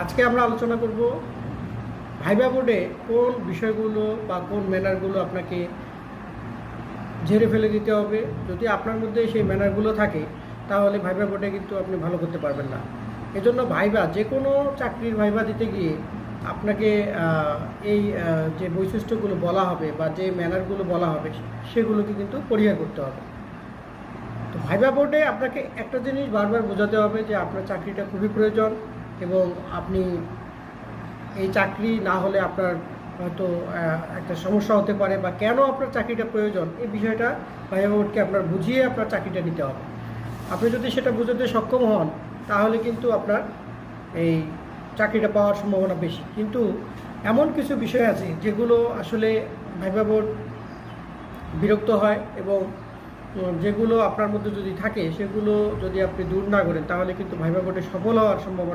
আজকে আমরা আলোচনা করব ভাইবা বোর্ডে কোন বিষয়গুলো বা কোন ম্যানারগুলো আপনাকে ঝেড়ে ফেলে দিতে হবে। যদি আপনার মধ্যে সেই ম্যানারগুলো থাকে তাহলে ভাইবা বোর্ডে কিন্তু আপনি ভালো করতে পারবেন না। এজন্য ভাইবা, যে কোনো চাকরির ভাইবা দিতে গিয়ে আপনাকে এই যে বৈশিষ্ট্যগুলো বলা হবে বা যে ম্যানারগুলো বলা হবে সেগুলোকে কিন্তু পরিহার করতে হবে। তো ভাইবা বোর্ডে আপনাকে একটা জিনিস বারবার বোঝাতে হবে যে আপনার চাকরিটা খুবই প্রয়োজন এবং আপনি এই চাকরি না হলে আপনার হয়তো একটা সমস্যা হতে পারে, বা কেন আপনার চাকরিটা প্রয়োজন এই বিষয়টা ভাইবা বোর্ডকে আপনার বুঝিয়ে আপনার চাকরিটা নিতে হবে। আপনি যদি সেটা বুঝতে সক্ষম হন তাহলে কিন্তু আপনার এই চাকরিটা পাওয়ার সম্ভাবনা বেশি। কিন্তু এমন কিছু বিষয় আছে যেগুলো আসলে ভাইবা বোর্ড বিরক্ত হয় এবং যেগুলো আপনার মধ্যে যদি থাকে সেগুলো যদি আপনি দূর না করেন তাহলে কিন্তু ভাইবা বোর্ডে সফল হওয়ার সম্ভাবনা